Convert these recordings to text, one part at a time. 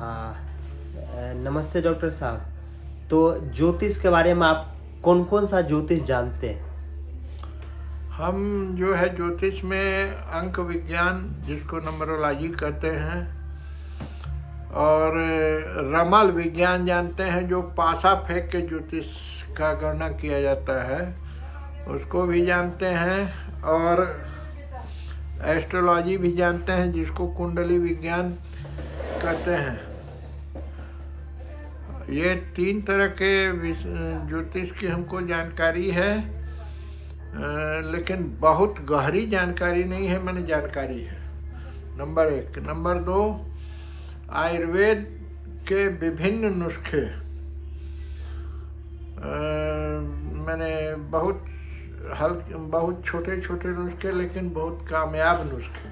हाँ। नमस्ते डॉक्टर साहब। तो ज्योतिष के बारे में आप कौन कौन सा ज्योतिष जानते हैं? हम जो है ज्योतिष में अंक विज्ञान, जिसको नंबरोलॉजी कहते हैं, और रमल विज्ञान जानते हैं, जो पासा फेंक के ज्योतिष का गणना किया जाता है, उसको भी जानते हैं। और एस्ट्रोलॉजी भी जानते हैं, जिसको कुंडली विज्ञान कहते हैं। ये 3 तरह के ज्योतिष की हमको जानकारी है, लेकिन बहुत गहरी जानकारी नहीं है, मैंने जानकारी है। नंबर 1। नंबर 2, आयुर्वेद के विभिन्न नुस्खे, मैंने बहुत छोटे छोटे नुस्खे, लेकिन बहुत कामयाब नुस्खे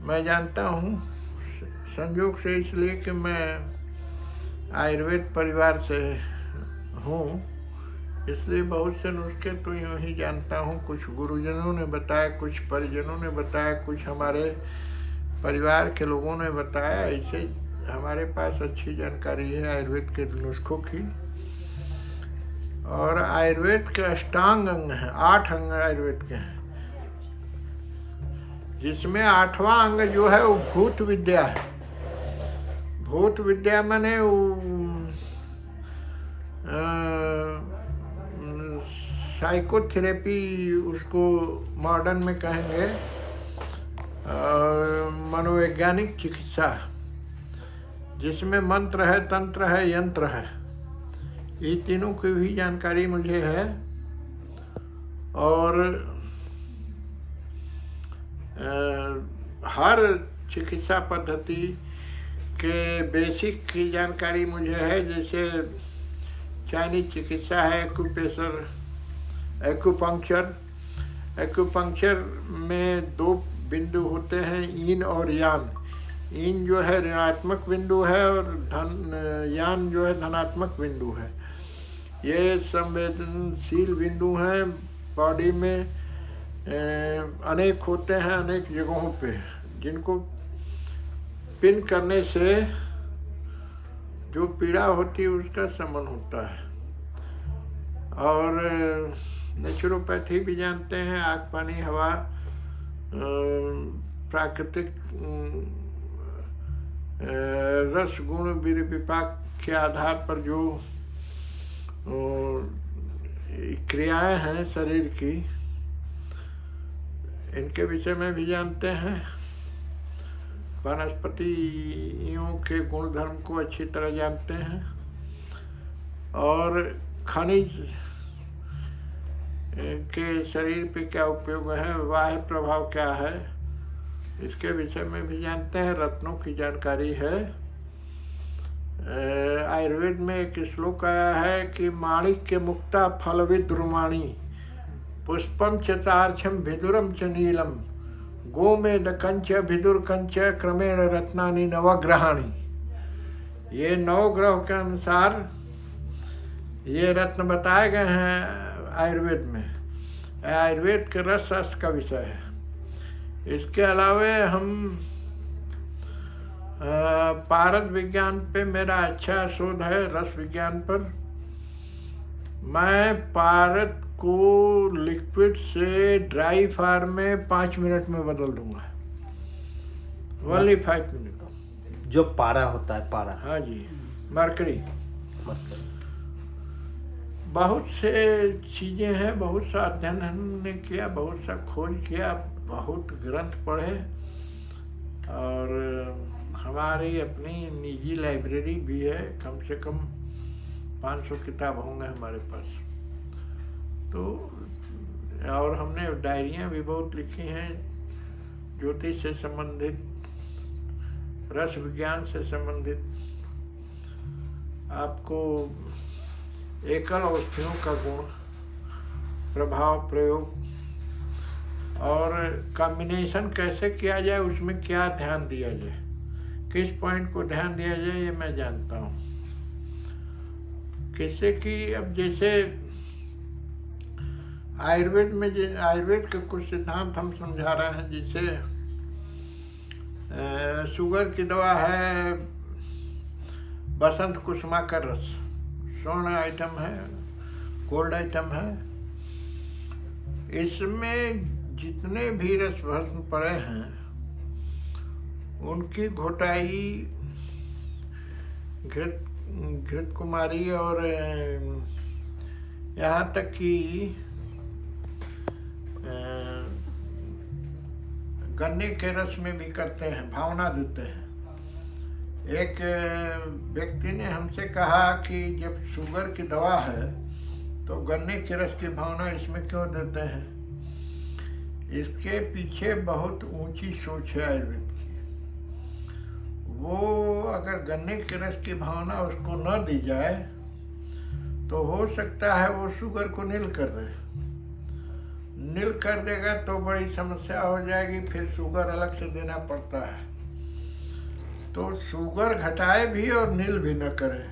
मैं जानता हूँ। संयोग से इसलिए कि मैं आयुर्वेद परिवार से हूँ, इसलिए बहुत से नुस्खे तो यूँ ही जानता हूँ। कुछ गुरुजनों ने बताया, कुछ परिजनों ने बताया, कुछ हमारे परिवार के लोगों ने बताया। ऐसे हमारे पास अच्छी जानकारी है आयुर्वेद के नुस्खों की। और आयुर्वेद के अष्टांग अंग हैं, 8 अंग आयुर्वेद के हैं, जिसमें 8वां अंग जो है वो भूत विद्या है। भूत विद्या माने साइकोथेरेपी, उसको मॉडर्न में कहेंगे, मनोवैज्ञानिक चिकित्सा, जिसमें मंत्र है, तंत्र है, यंत्र है। ये तीनों की भी जानकारी मुझे है। और हर चिकित्सा पद्धति के बेसिक की जानकारी मुझे है। जैसे चाइनीज चिकित्सा है, एक्यूपंक्चर में 2 बिंदु होते हैं, ईन और यान। ईन जो है ऋणात्मक बिंदु है, और यान जो है धनात्मक बिंदु है। ये संवेदनशील बिंदु हैं, बॉडी में अनेक होते हैं, अनेक जगहों पे, जिनको पिन करने से जो पीड़ा होती है उसका शमन होता है। और नेचुरोपैथी भी जानते हैं, आग, पानी, हवा, प्राकृतिक रस, गुण, वीर्य, विपाक के आधार पर जो क्रियाएं हैं शरीर की, इनके विषय में भी जानते हैं। वनस्पतियों के गुण धर्म को अच्छी तरह जानते हैं। और खनिज के शरीर पे क्या उपयोग है, बाह्य प्रभाव क्या है, इसके विषय में भी जानते हैं। रत्नों की जानकारी है। आयुर्वेद में एक श्लोक आया है कि माणिक्य मुक्ता फलविद रुमाणी, पुष्पम चतार्छम भिदुरम च नीलम, गोमेद कंच भिदुर कंच क्रमेण रत्नानि नवग्रहाणि। ये 9 ग्रह के अनुसार ये रत्न बताए गए हैं आयुर्वेद में। आयुर्वेद के रस शास्त्र का विषय है। इसके अलावा हम पारद विज्ञान पे मेरा अच्छा शोध है, रस विज्ञान पर। मैं पारद को लिक्विड से ड्राई फार्म में 5 मिनट में बदल दूंगा। Only 5 minute. जो पारा होता है, पारा। हाँ जी, मरकरी। बहुत से चीज़ें हैं, बहुत सा अध्ययन हमने किया, बहुत सा खोज किया, बहुत ग्रंथ पढ़े। और हमारी अपनी निजी लाइब्रेरी भी है, कम से कम 500 किताब होंगे हमारे पास। तो और हमने डायरियाँ भी बहुत लिखी हैं, ज्योतिष से संबंधित, रस विज्ञान से संबंधित। आपको एकल अवस्थियों का गुण, प्रभाव, प्रयोग और कॉम्बिनेशन कैसे किया जाए, उसमें क्या ध्यान दिया जाए, किस पॉइंट को ध्यान दिया जाए, ये मैं जानता हूँ। किससे कि अब जैसे आयुर्वेद में आयुर्वेद के कुछ सिद्धांत हम समझा रहे हैं। जैसे शुगर की दवा है बसंत कुसुमा का रस, स्वर्ण आइटम है, गोल्ड आइटम है। इसमें जितने भी रस भस्म पड़े हैं उनकी घोटाई घृत कुमारी और यहाँ तक कि गन्ने के रस में भी करते हैं, भावना देते हैं। एक व्यक्ति ने हमसे कहा कि जब शुगर की दवा है तो गन्ने के रस की भावना इसमें क्यों देते हैं? इसके पीछे बहुत ऊंची सोच है आयुर्वेद की। वो अगर गन्ने के रस की भावना उसको न दी जाए तो हो सकता है वो शुगर को नील कर दे। नील कर देगा तो बड़ी समस्या हो जाएगी, फिर शुगर अलग से देना पड़ता है। तो शुगर घटाए भी और नील भी न करे,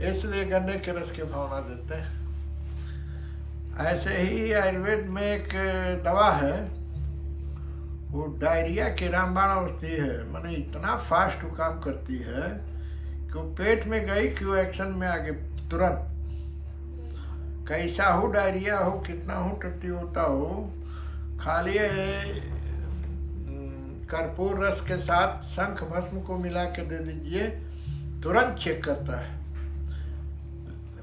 इसलिए गन्ने के रस की भावना देते हैं। ऐसे ही आयुर्वेद में एक दवा है, वो डायरिया की रामबाण औषधि है। माने इतना फास्ट वो काम करती है कि वो पेट में गई कि वो एक्शन में आगे तुरंत, कैसा हो डायरिया हो, कितना हो टट्टी होता हो, खाली कर्पूर रस के साथ शंख भस्म को मिला के दे दीजिए, तुरंत चेक करता है।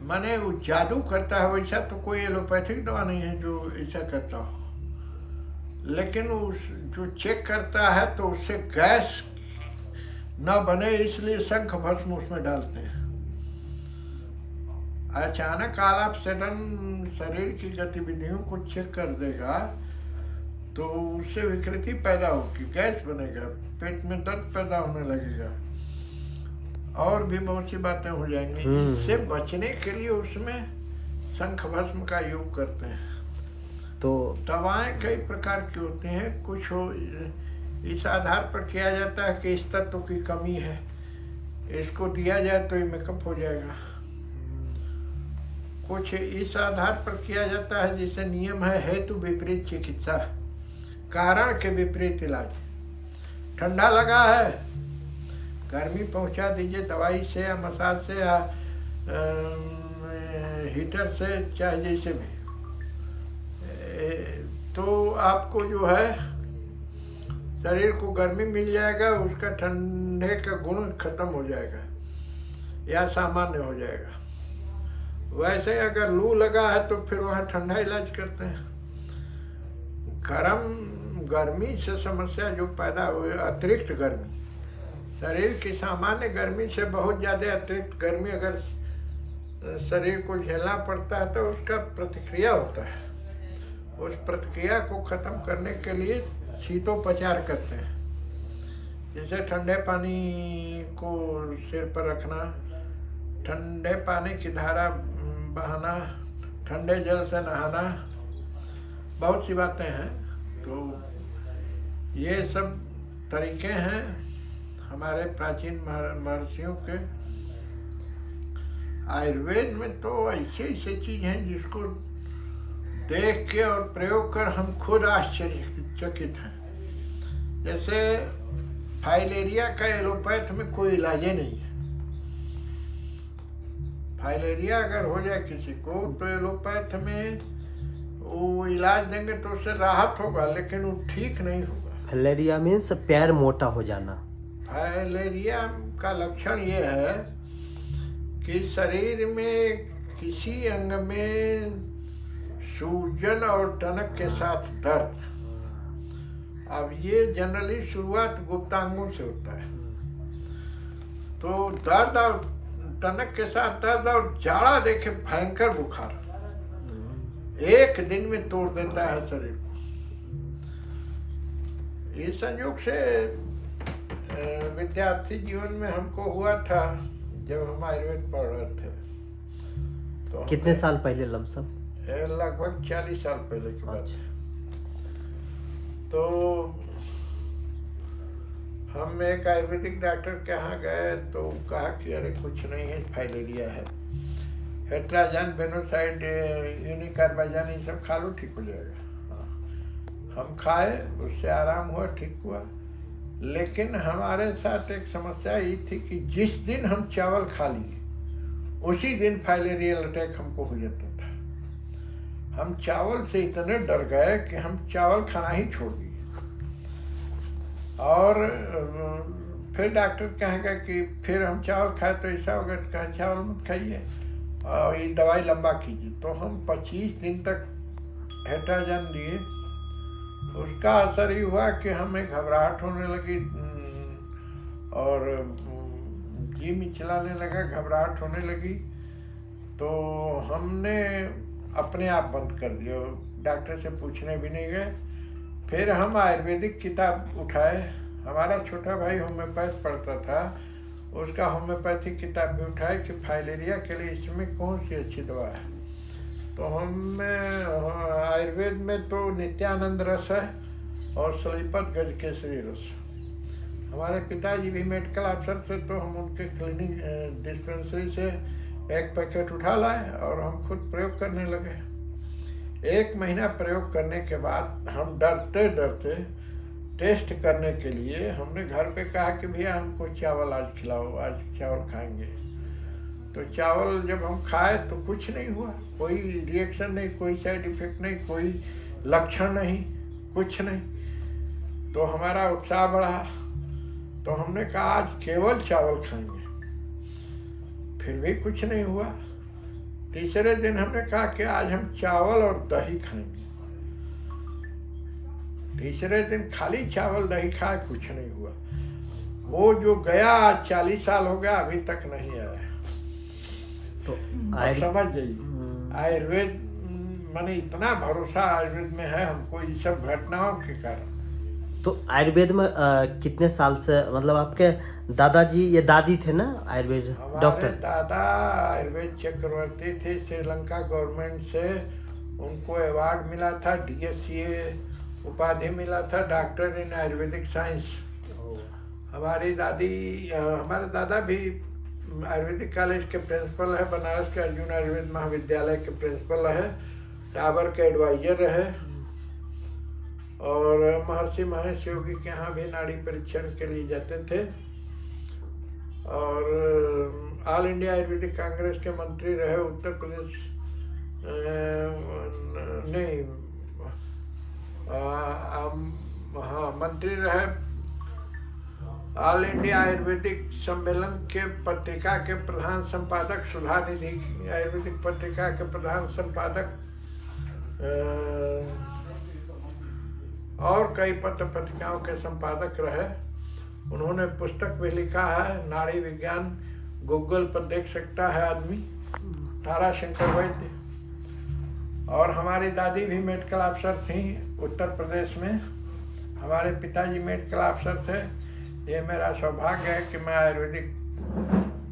माने वो जादू करता है। वैसा तो कोई एलोपैथिक दवा नहीं है जो ऐसा करता हो, लेकिन उस जो चेक करता है तो उससे गैस न बने इसलिए शंख भस्म उसमें डालते हैं। अचानक आलाप सडन शरीर की गतिविधियों को चेक कर देगा तो उससे विकृति पैदा होगी, गैस बनेगा, पेट में दर्द पैदा होने लगेगा और भी बहुत सी बातें हो जाएंगी। इससे बचने के लिए उसमें शंख भस्म का योग करते हैं। तो दवाएं कई प्रकार की होती हैं। कुछ हो इस आधार पर किया जाता है कि इस तत्व की कमी है, इसको दिया जाए तो ये मेकअप हो जाएगा। कुछ इस आधार पर किया जाता है, जैसे नियम है हेतु विपरीत चिकित्सा, कारण के विपरीत इलाज। ठंडा लगा है, गर्मी पहुंचा दीजिए दवाई से या मसाज से या हीटर से, चाहे जैसे भी। तो आपको जो है शरीर को गर्मी मिल जाएगा, उसका ठंडे का गुण खत्म हो जाएगा या सामान्य हो जाएगा। वैसे अगर लू लगा है तो फिर वहाँ ठंडा इलाज करते हैं। गर्मी से समस्या जो पैदा हुई, अतिरिक्त गर्मी, शरीर की सामान्य गर्मी से बहुत ज़्यादा अतिरिक्त गर्मी अगर शरीर को झेलना पड़ता है तो उसका प्रतिक्रिया होता है। उस प्रतिक्रिया को ख़त्म करने के लिए शीतोपचार करते हैं। जैसे ठंडे पानी को सिर पर रखना, ठंडे पानी की धारा बहाना, ठंडे जल से नहाना, बहुत सी बातें हैं। तो ये सब तरीके हैं हमारे प्राचीन महर्षियों के। आयुर्वेद में तो ऐसी ऐसी चीज़ हैं जिसको देख के और प्रयोग कर हम खुद आश्चर्यचकित हैं। जैसे फाइलेरिया का एलोपैथ में कोई इलाज ही नहीं है। फाइलेरिया अगर हो जाए किसी को तो एलोपैथ में वो इलाज देंगे तो उससे राहत होगा, लेकिन वो ठीक नहीं होगा। फाइलेरिया मीन्स पैर मोटा हो जाना। फाइलेरिया का लक्षण ये है कि शरीर में किसी अंग में सूजन और टनक के साथ दर्द। अब ये जनरली शुरुआत गुप्तांगों से होता है। तो दर्द और टनक के साथ दर्द और जाड़ा देखे भयंकर बुखार एक दिन में तोड़ देता है शरीर को। इस संयोग से विद्यार्थी जीवन में हमको हुआ था जब हम आयुर्वेद पढ़ रहे थे। तो कितने साल पहले लमसम? लगभग 40 साल पहले की बात है। तो हम एक आयुर्वेदिक डॉक्टर के यहाँ गए तो कहा कि अरे कुछ नहीं है, फाइलेरिया है, हेट्राजन, बेनोसाइड, यूनिकार्बाजन, ये सब खा लो ठीक हो जाएगा। हम खाए, उससे आराम हुआ, ठीक हुआ। लेकिन हमारे साथ एक समस्या ये थी कि जिस दिन हम चावल खा लिए उसी दिन फाइलेरियल अटैक हमको हो जाता था। हम चावल से इतने डर गए कि हम चावल खाना ही छोड़ दिए। और फिर डॉक्टर कहेगा कि फिर हम चावल खाए तो ऐसा होगा, तो कहा चावल मत खाइए और ये दवाई लंबा कीजिए। तो हम 25 दिन तक हेटाजन दिए। उसका असर ये हुआ कि हमें घबराहट होने लगी और जी मिचलाने लगा, घबराहट होने लगी। तो हमने अपने आप बंद कर दिया, डॉक्टर से पूछने भी नहीं गए। फिर हम आयुर्वेदिक किताब उठाए। हमारा छोटा भाई होम्योपैथ पढ़ता था, उसका होम्योपैथिक किताब भी उठाए कि फाइलेरिया के लिए इसमें कौन सी अच्छी दवा है। तो हम आयुर्वेद में तो नित्यानंद रस है और सलीपत गजकेसरी रस। हमारे पिताजी भी मेडिकल अफसर थे, तो हम उनके क्लिनिक डिस्पेंसरी से एक पैकेट उठा लाए और हम खुद प्रयोग करने लगे। 1 महीना प्रयोग करने के बाद हम डरते डरते टेस्ट करने के लिए हमने घर पे कहा कि भैया हमको चावल आज खिलाओ, आज चावल खाएंगे। तो चावल जब हम खाए तो कुछ नहीं हुआ, कोई रिएक्शन नहीं, कोई साइड इफेक्ट नहीं, कोई लक्षण नहीं, कुछ नहीं। तो हमारा उत्साह बढ़ा। तो हमने कहा आज केवल चावल खाएंगे, फिर भी कुछ नहीं हुआ। तीसरे दिन हमने कहा कि आज हम चावल और दही खाएंगे। तीसरे दिन खाली चावल दही खाए, कुछ नहीं हुआ। वो जो गया 40 साल हो गया, अभी तक नहीं आया। तो आप समझ जाइए, आयुर्वेद माने इतना भरोसा आयुर्वेद में है हमको ये सब घटनाओं के कारण। तो आयुर्वेद में कितने साल से, मतलब आपके दादाजी या दादी थे ना आयुर्वेद डॉक्टर? हमारे दादा आयुर्वेद चक्रवर्ती थे, श्रीलंका गवर्नमेंट से उनको अवार्ड मिला था, DSCA उपाधि मिला था, डॉक्टर इन आयुर्वेदिक साइंस। हमारे दादा भी आयुर्वेदिक कॉलेज के प्रिंसिपल है, बनारस के अर्जुन आयुर्वेद महाविद्यालय के प्रिंसिपल है, टावर के एडवाइजर रहे और महर्षि महेश योगी के यहाँ भी नाड़ी परीक्षण के लिए जाते थे। और ऑल इंडिया आयुर्वेदिक कांग्रेस के मंत्री रहे, उत्तर प्रदेश नहीं हाँ मंत्री रहे। ऑल इंडिया आयुर्वेदिक सम्मेलन के पत्रिका के प्रधान संपादक, सुधा निधि आयुर्वेदिक पत्रिका के प्रधान संपादक और कई पत्र पत्रिकाओं के संपादक रहे। उन्होंने पुस्तक भी लिखा है, नाड़ी विज्ञान, गूगल पर देख सकता है आदमी, ताराशंकर वैद्य। और हमारी दादी भी मेडिकल अफसर थी उत्तर प्रदेश में, हमारे पिताजी मेडिकल अफसर थे। ये मेरा सौभाग्य है कि मैं आयुर्वेदिक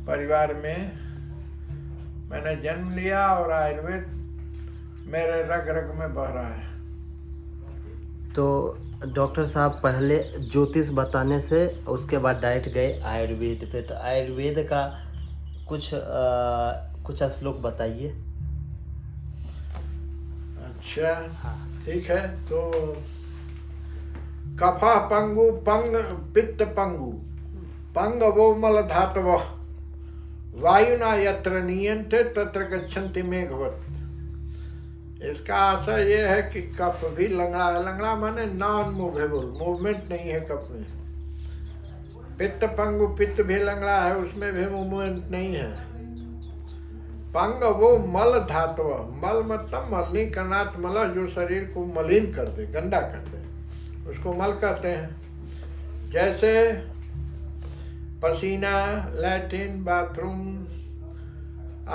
परिवार में मैंने जन्म लिया और आयुर्वेद मेरे रग रग में बह रहा है। तो डॉक्टर साहब पहले ज्योतिष बताने से उसके बाद डायरेक्ट गए आयुर्वेद पे। तो आयुर्वेद का कुछ श्लोक बताइए। अच्छा ठीक है। तो कफा पंगु पंग पित्त पंगु पंग वो मल धातव वायुना यत्र नीयन्ते तत्र गच्छन्ति मेघवत्। इसका आशय ये है कि कफ भी लंगड़ा है, लंगड़ा माने नॉन मूवेबल, मूवमेंट नहीं है कफ में। पित्त पंगु, पित्त भी लंगड़ा है, उसमें भी मूवमेंट नहीं है। पंग वो मल धातव, मल मतलब मलनी करनात् मला, जो शरीर को मलिन कर दे, गंदा कर दे, उसको मल कहते हैं। जैसे पसीना, लैट्रिन, बाथरूम,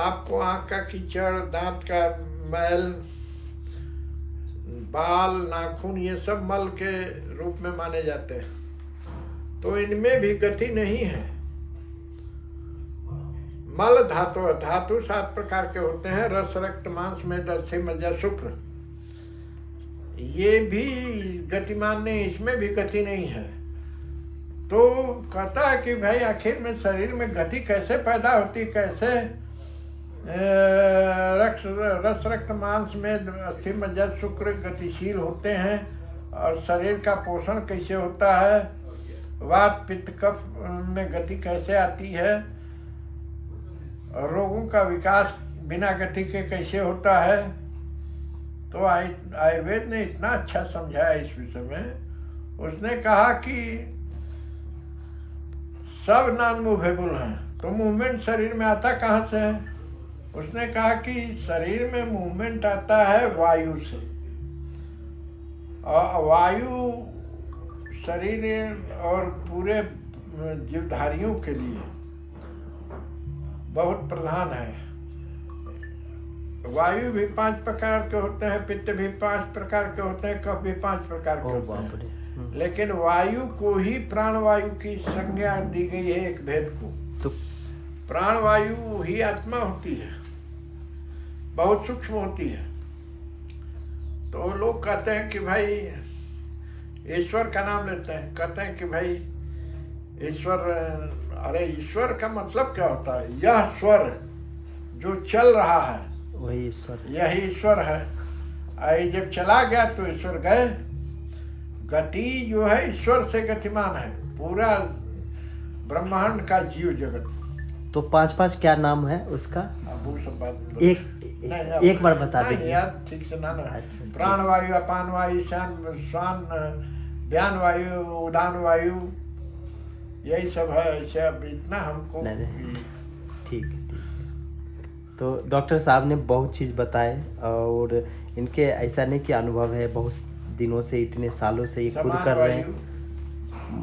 आपको आँख का कीचड़, दांत का मैल, बाल, नाखून, ये सब मल के रूप में माने जाते हैं। तो इनमें भी गति नहीं है। मल धातु, धातु 7 प्रकार के होते हैं, रस, रक्त, मांस, मेद, अस्थि, मज्जा, शुक्र। ये भी गतिमान नहीं, इसमें भी गति नहीं है। तो कहता है कि भाई आखिर में शरीर में गति कैसे पैदा होती, कैसे रस, रक्त, मांस, मेद, अस्थि, मज्जा, शुक्र गतिशील होते हैं और शरीर का पोषण कैसे होता है वात पित्त कफ में गति कैसे आती है, और रोगों का विकास बिना गति के कैसे होता है। तो आयुर्वेद ने इतना अच्छा समझाया इस विषय में। उसने कहा कि सब नॉन मूवेबल हैं, तो मूवमेंट शरीर में आता कहाँ से है। उसने कहा कि शरीर में मूवमेंट आता है वायु से, और वायु शरीर और पूरे जीवधारियों के लिए बहुत प्रधान है। वायु भी 5 प्रकार के होते हैं, पित्त भी 5 प्रकार के होते हैं, कफ भी 5 प्रकार के होते हैं, लेकिन वायु को ही प्राणवायु की संज्ञा दी गई है एक भेद को। तो प्राणवायु ही आत्मा होती है, बहुत सूक्ष्म होती है। तो लोग कहते हैं कि भाई ईश्वर का नाम लेते हैं, कहते हैं कि भाई ईश्वर, अरे ईश्वर का मतलब क्या होता है, यह स्वर जो चल रहा है वही ईश्वर, यही ईश्वर है। आई जब चला गया तो ईश्वर गए। गति जो है ईश्वर से गतिमान है पूरा ब्रह्मांड का जीव जगत। तो 5 क्या नाम है उसका? अब वो सब बात एक बार बता दीजिए यार, ठीक से ना। अच्छा, प्राण वायु, अपान वायु, श्वान व्यान वायु, उदान वायु, यही सब है। ऐसे अब इतना हमको ठीक है। तो डॉक्टर साहब ने बहुत चीज़ बताए, और इनके ऐसा नहीं कि अनुभव है, बहुत दिनों से, इतने सालों से ये खुद कर रहे हैं।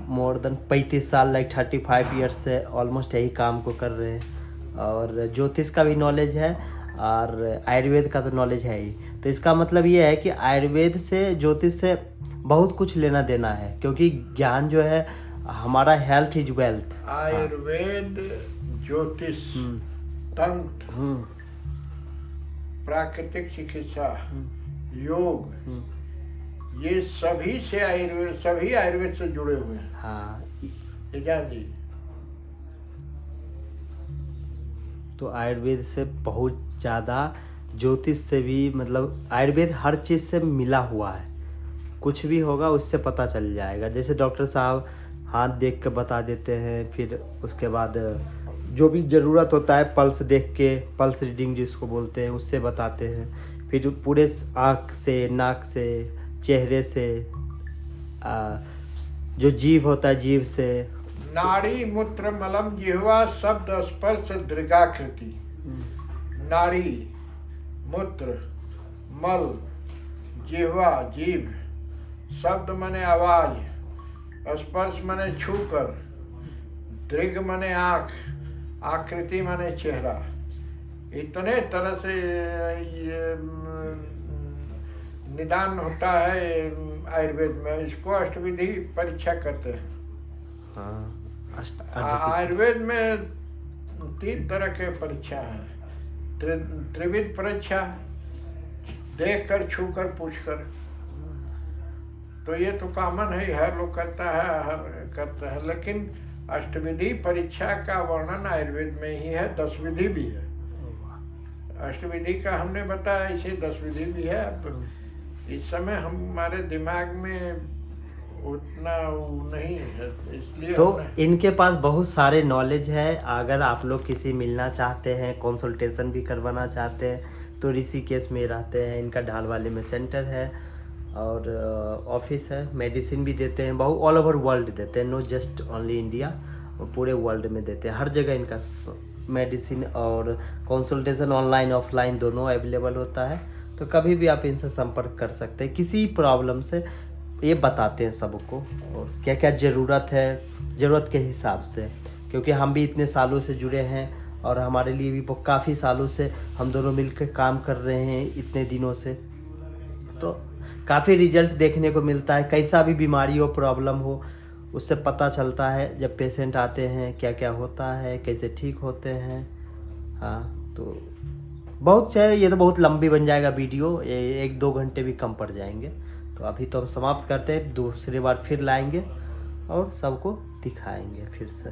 मोर देन 35 साल, लाइक 35 ईयर्स से ऑलमोस्ट यही काम को कर रहे हैं। और ज्योतिष का भी नॉलेज है और आयुर्वेद का तो नॉलेज है ही। तो इसका मतलब ये है कि आयुर्वेद से, ज्योतिष से बहुत कुछ लेना देना है, क्योंकि ज्ञान जो है हमारा हेल्थ इज वेल्थ। आयुर्वेद, ज्योतिष, तंत्र, प्राकृतिक चिकित्सा, योग, ये सभी से आयुर्वेद से जुड़े हुए हैं। हाँ जी। तो आयुर्वेद से बहुत ज़्यादा, ज्योतिष से भी, मतलब आयुर्वेद हर चीज़ से मिला हुआ है। कुछ भी होगा उससे पता चल जाएगा। जैसे डॉक्टर साहब हाथ देख के बता देते हैं, फिर उसके बाद जो भी ज़रूरत होता है पल्स देख के, पल्स रीडिंग जिसको बोलते हैं, उससे बताते हैं। फिर पूरे आँख से, नाक से, चेहरे से, जो जीव होता है जीव से, नाड़ी, मूत्र, मलम, जिह्वा, शब्द, स्पर्श, दृगाकृति। नाड़ी, मूत्र, मल, जिह्वा, जीव, शब्द माने आवाज, स्पर्श माने छूकर, दृग माने आँख, आकृति माने चेहरा। इतने तरह से ये निदान होता है आयुर्वेद में। इसको अष्टविधि परीक्षा कहते हैं। आयुर्वेद में 3 तरह के परीक्षा हैं। त्रिविध परीक्षा, देख कर, छू कर, पूछ कर। तो ये तो कॉमन है, हर लोग करता है, हर करता है। लेकिन अष्टविधि परीक्षा का वर्णन आयुर्वेद में ही है। 10 विधि भी है। अष्टविधि का हमने बताया, इसे 10 विधि भी है। अब इस समय हमारे दिमाग में उतना नहीं है, इसलिए तो इनके पास बहुत सारे नॉलेज है। अगर आप लोग किसी मिलना चाहते हैं, कंसल्टेशन भी करवाना चाहते हैं, तो ऋषिकेश में रहते हैं। इनका ढाल वाले में सेंटर है और ऑफिस है। मेडिसिन भी देते हैं, बहुत ऑल ओवर वर्ल्ड देते हैं, नो जस्ट ओनली इंडिया, पूरे वर्ल्ड में देते हैं। हर जगह इनका मेडिसिन और कंसल्टेशन ऑनलाइन ऑफलाइन दोनों अवेलेबल होता है। तो कभी भी आप इनसे संपर्क कर सकते हैं किसी प्रॉब्लम से। ये बताते हैं सबको, और क्या क्या ज़रूरत है, ज़रूरत के हिसाब से, क्योंकि हम भी इतने सालों से जुड़े हैं और हमारे लिए भी काफ़ी सालों से हम दोनों मिलकर काम कर रहे हैं इतने दिनों से। तो काफ़ी रिजल्ट देखने को मिलता है। कैसा भी बीमारी हो, प्रॉब्लम हो, उससे पता चलता है जब पेशेंट आते हैं क्या क्या होता है, कैसे ठीक होते हैं। हाँ, तो बहुत चाहिए। ये तो बहुत लंबी बन जाएगा वीडियो, 1-2 घंटे भी कम पड़ जाएंगे। तो अभी तो हम समाप्त करते हैं, दूसरी बार फिर लाएंगे और सबको दिखाएंगे फिर से।